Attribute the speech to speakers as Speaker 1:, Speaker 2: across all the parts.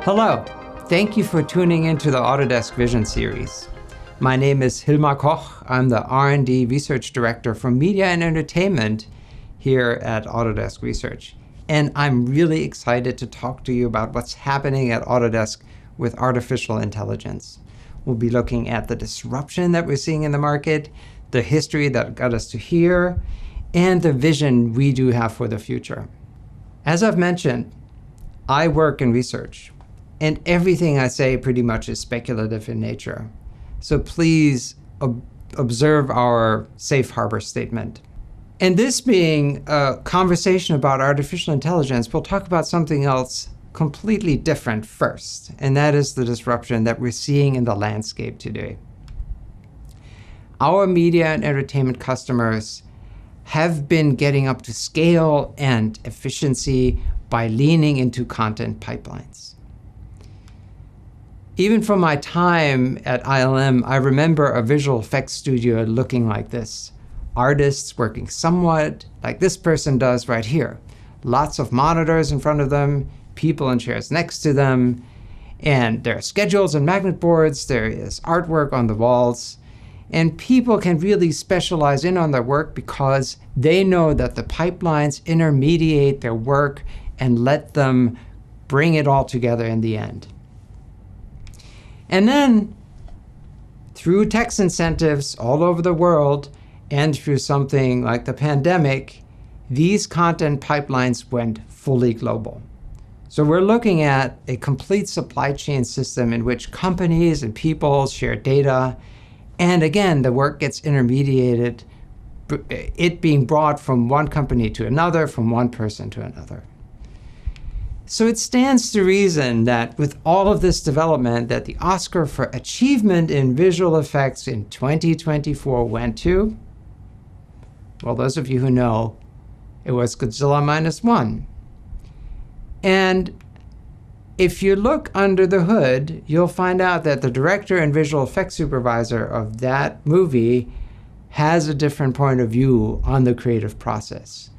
Speaker 1: Hello, thank you for tuning into the Autodesk Vision series. My name is Hilmar Koch. I'm the R&D Research Director for Media and Entertainment here at Autodesk Research. And I'm really excited to talk to you about what's happening at Autodesk with artificial intelligence. We'll be looking at the disruption that we're seeing in the market, the history that got us to here, and the vision we do have for the future. As I've mentioned, I work in research. And everything I say pretty much is speculative in nature. So please observe our safe harbor statement. And this being a conversation about artificial intelligence, we'll talk about something else completely different first, and that is the disruption that we're seeing in the landscape today. Our media and entertainment customers have been getting up to scale and efficiency by leaning into content pipelines. Even from my time at ILM, I remember a visual effects studio looking like this. Artists working somewhat like this person does right here. Lots of monitors in front of them, people in chairs next to them, and there are schedules and magnet boards, there is artwork on the walls, and people can really specialize in on their work because they know that the pipelines intermediate their work and let them bring it all together in the end. And then, through tax incentives all over the world, and through something like the pandemic, these content pipelines went fully global. So we're looking at a complete supply chain system in which companies and people share data, and again, the work gets intermediated, it being brought from one company to another, from one person to another. So it stands to reason that with all of this development, that the Oscar for achievement in visual effects in 2024 went to, well, those of you who know, it was Godzilla -1. And if you look under the hood, you'll find out that the director and visual effects supervisor of that movie has a different point of view on the creative process.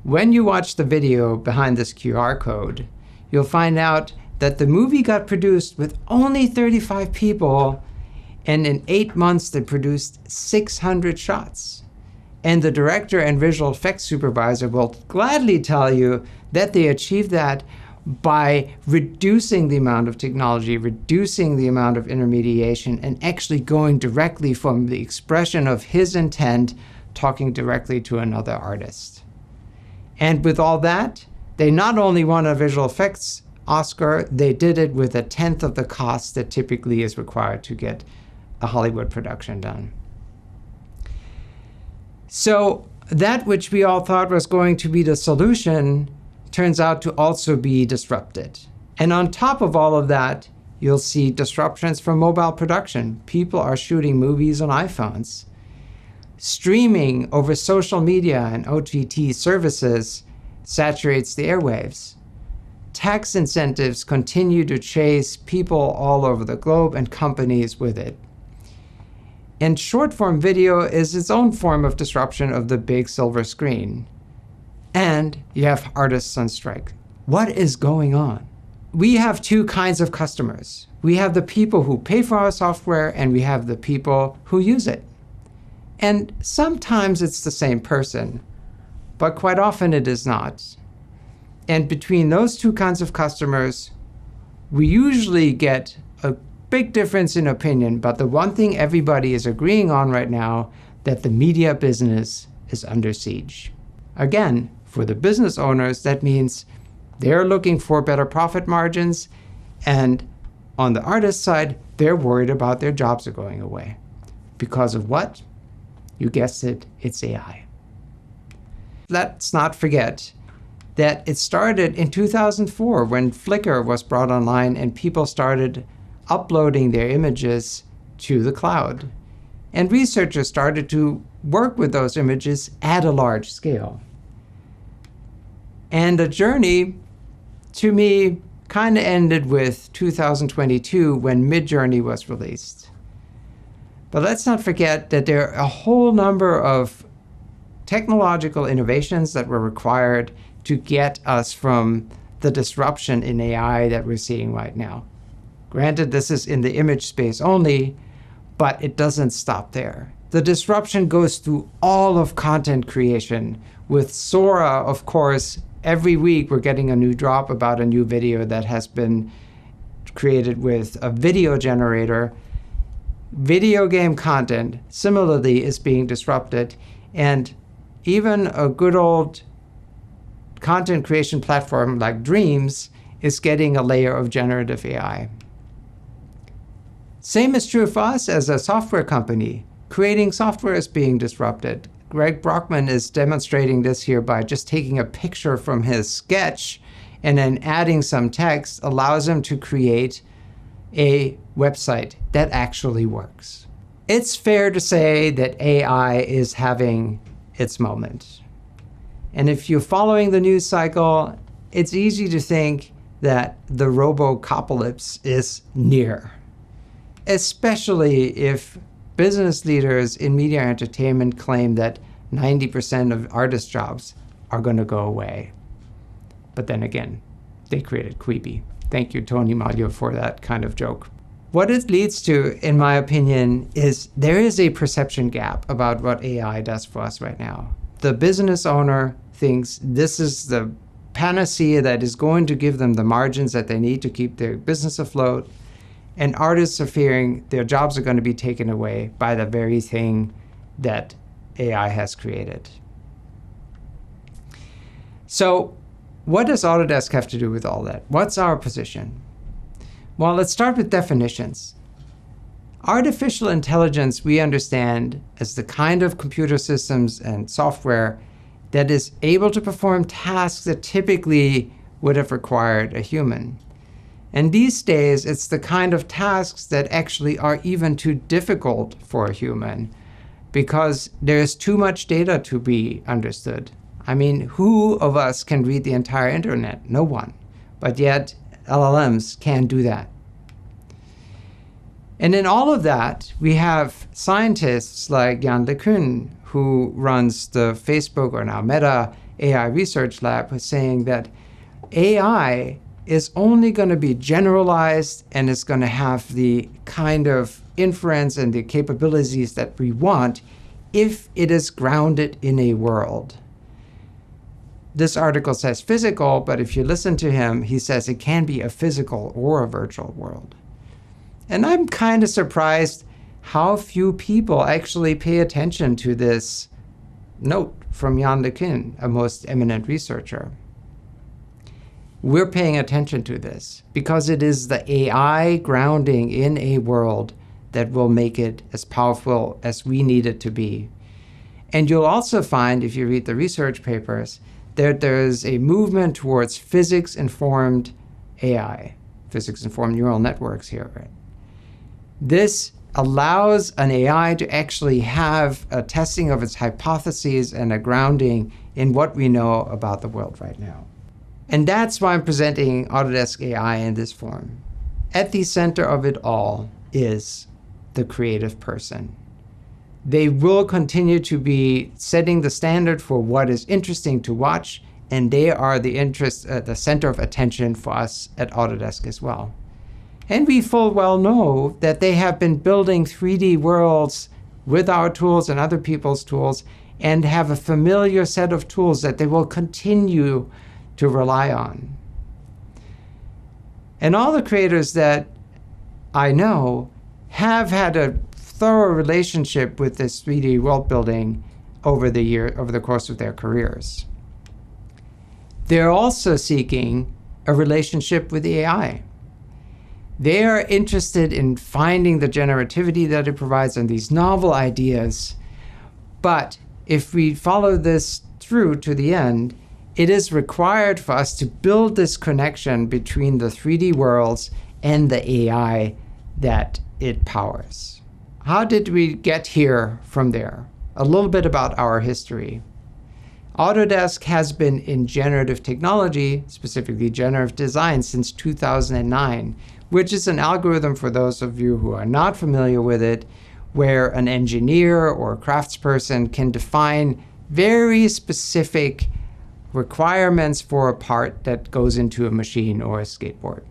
Speaker 1: When you watch the video behind this QR code, you'll find out that the movie got produced with only 35 people, and in 8 months they produced 600 shots. And the director and visual effects supervisor will gladly tell you that they achieved that by reducing the amount of technology, reducing the amount of intermediation, and actually going directly from the expression of his intent, talking directly to another artist. And with all that, they not only won a visual effects Oscar, they did it with 1/10 of the cost that typically is required to get a Hollywood production done. So that which we all thought was going to be the solution turns out to also be disrupted. And on top of all of that, you'll see disruptions from mobile production. People are shooting movies on iPhones. Streaming over social media and OTT services saturates the airwaves. Tax incentives continue to chase people all over the globe and companies with it. And short-form video is its own form of disruption of the big silver screen. And you have artists on strike. What is going on? We have two kinds of customers. We have the people who pay for our software, and we have the people who use it. And sometimes it's the same person, but quite often it is not. And between those two kinds of customers, we usually get a big difference in opinion, but the one thing everybody is agreeing on right now, that the media business is under siege. Again, for the business owners, that means they're looking for better profit margins, and on the artist side, they're worried about their jobs are going away. Because of what? You guessed it, it's AI. Let's not forget that it started in 2004 when Flickr was brought online and people started uploading their images to the cloud. And researchers started to work with those images at a large scale. And the journey, to me, kind of ended with 2022 when Midjourney was released. But let's not forget that there are a whole number of technological innovations that were required to get us from the disruption in AI that we're seeing right now. Granted, this is in the image space only, but it doesn't stop there. The disruption goes through all of content creation. With Sora, of course, every week we're getting a new drop about a new video that has been created with a video generator. Video game content, similarly, is being disrupted. And even a good old content creation platform like Dreams is getting a layer of generative AI. Same is true for us as a software company. Creating software is being disrupted. Greg Brockman is demonstrating this here by just taking a picture from his sketch and then adding some text allows him to create a website that actually works. It's fair to say that AI is having its moment. And if you're following the news cycle, it's easy to think that the robo-copalypse is near, especially if business leaders in media and entertainment claim that 90% of artist jobs are going to go away. But then again, they created Quibi. Thank you, Tony Maglio, for that kind of joke. What it leads to, in my opinion, is there is a perception gap about what AI does for us right now. The business owner thinks this is the panacea that is going to give them the margins that they need to keep their business afloat. And artists are fearing their jobs are going to be taken away by the very thing that AI has created. So what does Autodesk have to do with all that? What's our position? Well, let's start with definitions. Artificial intelligence we understand as the kind of computer systems and software that is able to perform tasks that typically would have required a human. And these days, it's the kind of tasks that actually are even too difficult for a human because there's too much data to be understood. I mean, who of us can read the entire internet? No one. But yet, LLMs can do that. And in all of that, we have scientists like Jan LeCun, who runs the Facebook, or now Meta, AI Research Lab, who's saying that AI is only going to be generalized and is going to have the kind of inference and the capabilities that we want if it is grounded in a world. This article says physical, but if you listen to him, he says it can be a physical or a virtual world. And I'm kind of surprised how few people actually pay attention to this note from Jan LeCun, a most eminent researcher. We're paying attention to this because it is the AI grounding in a world that will make it as powerful as we need it to be. And you'll also find, if you read the research papers, that there's a movement towards physics-informed AI, physics-informed neural networks here, right? This allows an AI to actually have a testing of its hypotheses and a grounding in what we know about the world right now. And that's why I'm presenting Autodesk AI in this form. At the center of it all is the creative person. They will continue to be setting the standard for what is interesting to watch, and they are the center of attention for us at Autodesk as well. And we full well know that they have been building 3D worlds with our tools and other people's tools and have a familiar set of tools that they will continue to rely on. And all the creators that I know have had a thorough relationship with this 3D world building over the course of their careers. They're also seeking a relationship with AI. They are interested in finding the generativity that it provides and these novel ideas. But if we follow this through to the end, it is required for us to build this connection between the 3D worlds and the AI that it powers. How did we get here from there? A little bit about our history. Autodesk has been in generative technology, specifically generative design, since 2009, which is an algorithm, for those of you who are not familiar with it, where an engineer or a craftsperson can define very specific requirements for a part that goes into a machine or a skateboard.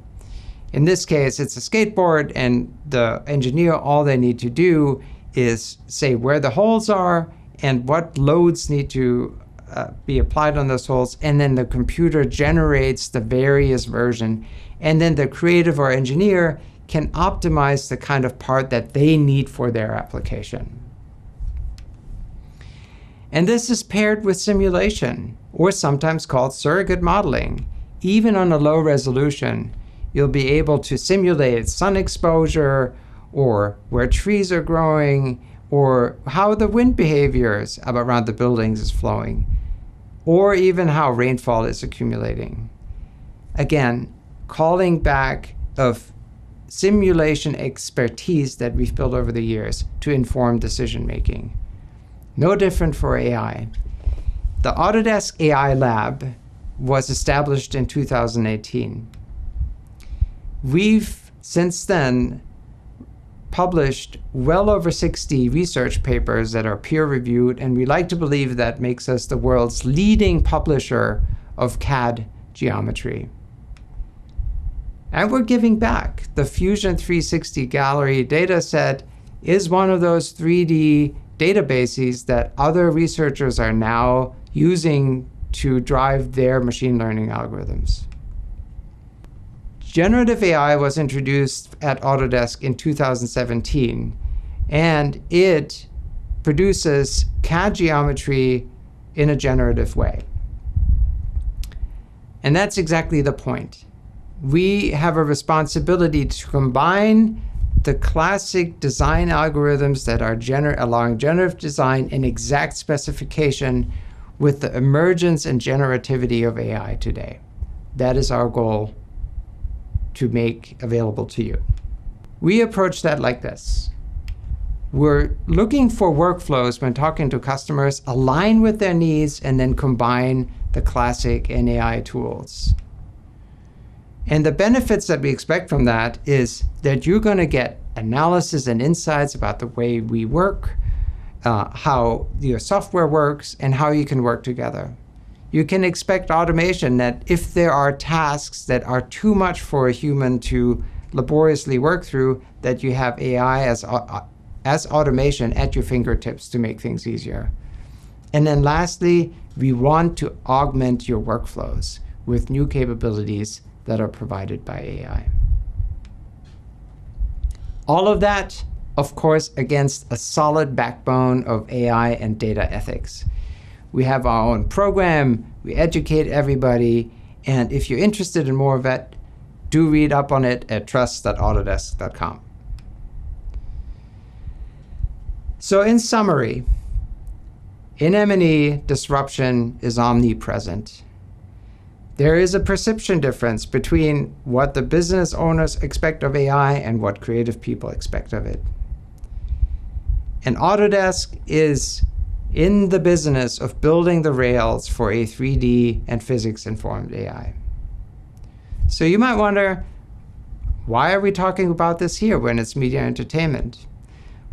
Speaker 1: In this case, it's a skateboard, and the engineer, all they need to do is say where the holes are and what loads need to be applied on those holes, and then the computer generates the various version, and then the creative or engineer can optimize the kind of part that they need for their application. And this is paired with simulation, or sometimes called surrogate modeling. Even on a low resolution, you'll be able to simulate sun exposure, or where trees are growing, or how the wind behaviors around the buildings is flowing, or even how rainfall is accumulating. Again, calling back of simulation expertise that we've built over the years to inform decision making. No different for AI. The Autodesk AI Lab was established in 2018. We've since then published well over 60 research papers that are peer-reviewed, and we like to believe that makes us the world's leading publisher of CAD geometry. And we're giving back. The Fusion 360 Gallery dataset is one of those 3D databases that other researchers are now using to drive their machine learning algorithms. Generative AI was introduced at Autodesk in 2017, and it produces CAD geometry in a generative way. And that's exactly the point. We have a responsibility to combine the classic design algorithms that are allowing generative design and exact specification with the emergence and generativity of AI today. That is our goal to make available to you. We approach that like this. We're looking for workflows when talking to customers, align with their needs, and then combine the classic and AI tools. And the benefits that we expect from that is that you're going to get analysis and insights about the way we work, how your software works, and how you can work together. You can expect automation that if there are tasks that are too much for a human to laboriously work through, that you have AI as automation at your fingertips to make things easier. And then lastly, we want to augment your workflows with new capabilities that are provided by AI. All of that, of course, against a solid backbone of AI and data ethics. We have our own program, we educate everybody, and if you're interested in more of that, do read up on it at trust.autodesk.com. So in summary, in M&E, disruption is omnipresent. There is a perception difference between what the business owners expect of AI and what creative people expect of it. And Autodesk is in the business of building the rails for a 3D and physics-informed AI. So you might wonder, why are we talking about this here when it's media entertainment?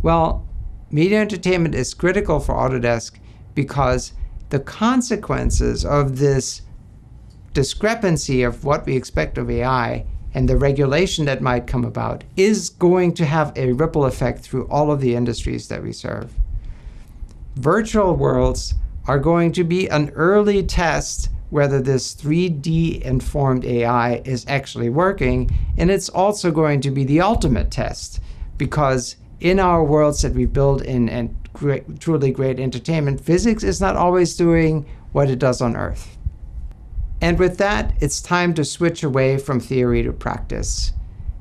Speaker 1: Well, media entertainment is critical for Autodesk because the consequences of this discrepancy of what we expect of AI and the regulation that might come about is going to have a ripple effect through all of the industries that we serve. Virtual worlds are going to be an early test whether this 3D informed AI is actually working, and it's also going to be the ultimate test, because in our worlds that we build in and truly great entertainment, physics is not always doing what it does on Earth. And with that, it's time to switch away from theory to practice.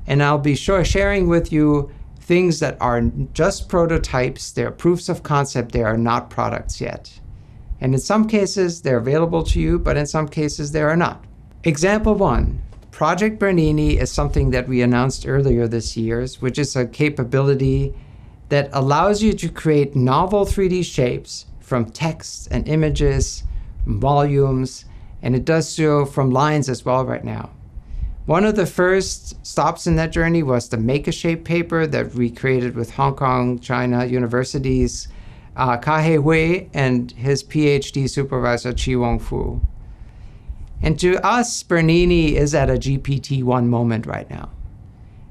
Speaker 1: And I'll be sharing with you things that are just prototypes, they're proofs of concept, they are not products yet. And in some cases, they're available to you, but in some cases, they are not. Example 1, Project Bernini is something that we announced earlier this year, which is a capability that allows you to create novel 3D shapes from text and images volumes, and it does so from lines as well right now. One of the first stops in that journey was the Make-A-Shape paper that we created with Hong Kong, China universities, Ka-Hei Hui and his PhD supervisor, Chi Wong Fu. And to us, Bernini is at a GPT-1 moment right now.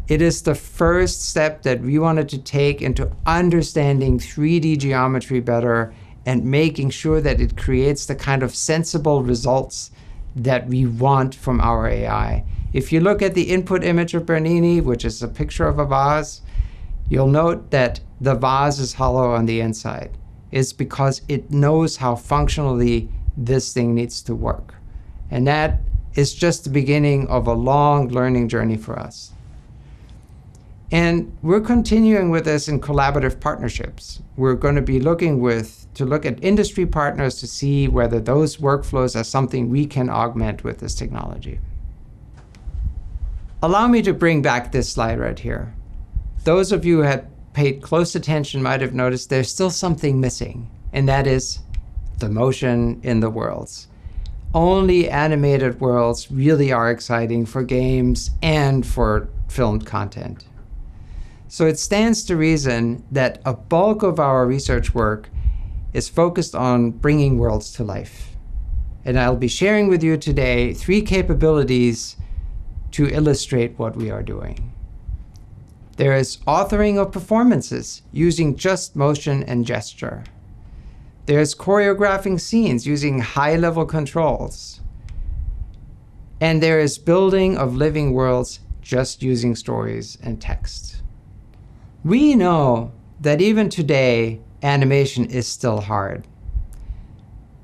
Speaker 1: It is the first step that we wanted to take into understanding 3D geometry better and making sure that it creates the kind of sensible results that we want from our AI. If you look at the input image of Bernini, which is a picture of a vase, you'll note that the vase is hollow on the inside. It's because it knows how functionally this thing needs to work. And that is just the beginning of a long learning journey for us. And we're continuing with this in collaborative partnerships. We're going to be looking to look at industry partners to see whether those workflows are something we can augment with this technology. Allow me to bring back this slide right here. Those of you who had paid close attention might have noticed there's still something missing, and that is the motion in the worlds. Only animated worlds really are exciting for games and for filmed content. So it stands to reason that a bulk of our research work is focused on bringing worlds to life. And I'll be sharing with you today 3 capabilities to illustrate what we are doing. There is authoring of performances using just motion and gesture. There's choreographing scenes using high-level controls. And there is building of living worlds just using stories and text. We know that even today, animation is still hard.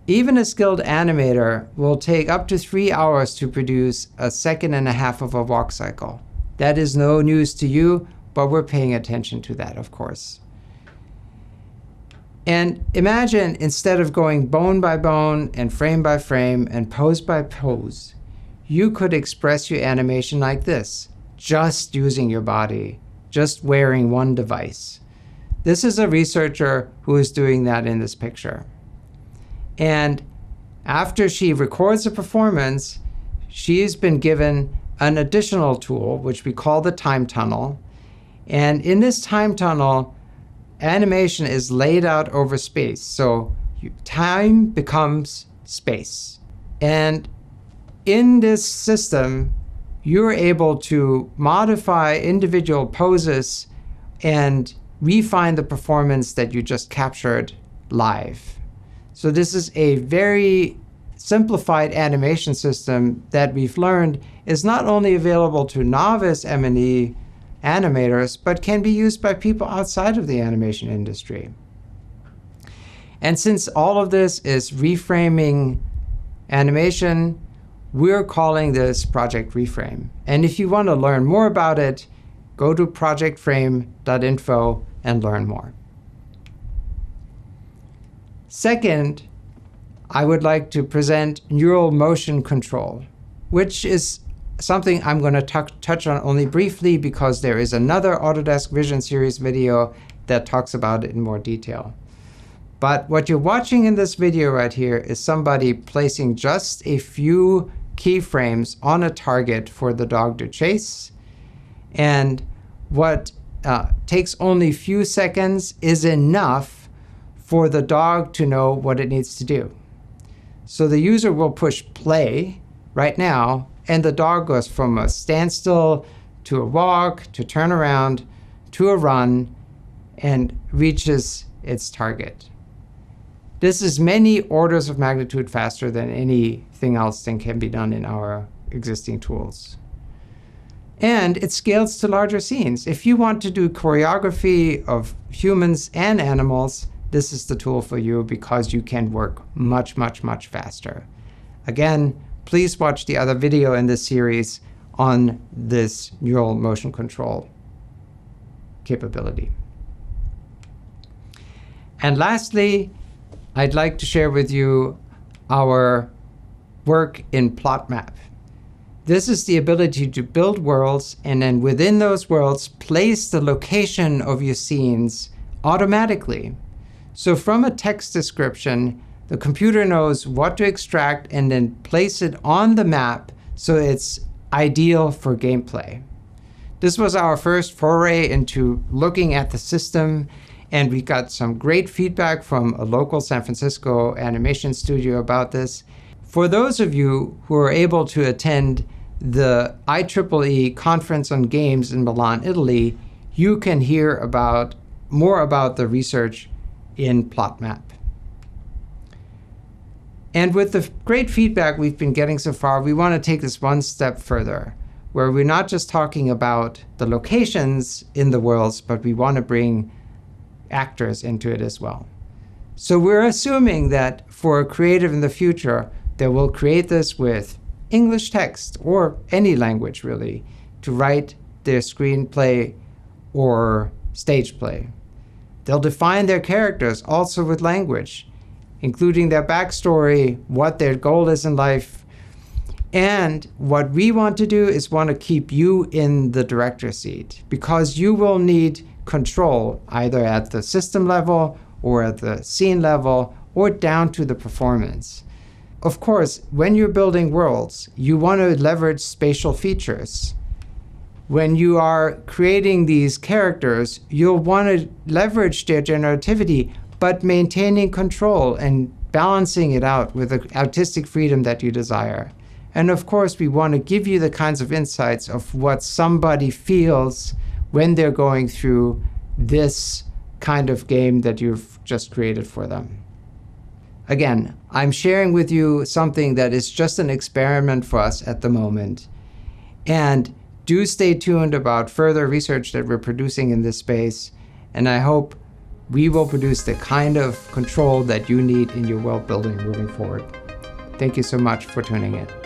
Speaker 1: Even a skilled animator will take up to 3 hours to produce 1.5 seconds of a walk cycle. That is no news to you, but we're paying attention to that, of course. And imagine, instead of going bone by bone and frame by frame and pose by pose, you could express your animation like this, just using your body, just wearing one device. This is a researcher who is doing that in this picture. And after she records a performance, she's been given an additional tool, which we call the time tunnel. And in this time tunnel, animation is laid out over space. So time becomes space. And in this system, you're able to modify individual poses and refine the performance that you just captured live. So this is a very simplified animation system that we've learned is not only available to novice M&E animators, but can be used by people outside of the animation industry. And since all of this is reframing animation, we're calling this Project Reframe. And if you want to learn more about it, go to projectframe.info and learn more. Second, I would like to present neural motion control, which is something I'm going to touch on only briefly because there is another Autodesk Vision Series video that talks about it in more detail. But what you're watching in this video right here is somebody placing just a few keyframes on a target for the dog to chase. And what takes only a few seconds is enough for the dog to know what it needs to do. So the user will push play right now, and the dog goes from a standstill to a walk, to turn around, to a run, and reaches its target. This is many orders of magnitude faster than anything else that can be done in our existing tools. And it scales to larger scenes. If you want to do choreography of humans and animals, this is the tool for you because you can work much, much, much faster. Again, please watch the other video in this series on this neural motion control capability. And lastly, I'd like to share with you our work in Plotmap. This is the ability to build worlds and then within those worlds place the location of your scenes automatically. So from a text description, the computer knows what to extract and then place it on the map so it's ideal for gameplay. This was our first foray into looking at the system, and we got some great feedback from a local San Francisco animation studio about this. For those of you who are able to attend the IEEE Conference on Games in Milan, Italy, you can hear more about the research in Plotmap. And with the great feedback we've been getting so far, we want to take this one step further, where we're not just talking about the locations in the worlds, but we want to bring actors into it as well. So we're assuming that for a creative in the future, they will create this with English text or any language really to write their screenplay or stage play. They'll define their characters also with language, including their backstory, what their goal is in life. And what we want to do is want to keep you in the director's seat, because you will need control either at the system level or at the scene level or down to the performance. Of course, when you're building worlds, you want to leverage spatial features. When you are creating these characters, you'll want to leverage their generativity, but maintaining control and balancing it out with the artistic freedom that you desire. And of course, we want to give you the kinds of insights of what somebody feels when they're going through this kind of game that you've just created for them. Again, I'm sharing with you something that is just an experiment for us at the moment. And do stay tuned about further research that we're producing in this space. And I hope we will produce the kind of control that you need in your world building moving forward. Thank you so much for tuning in.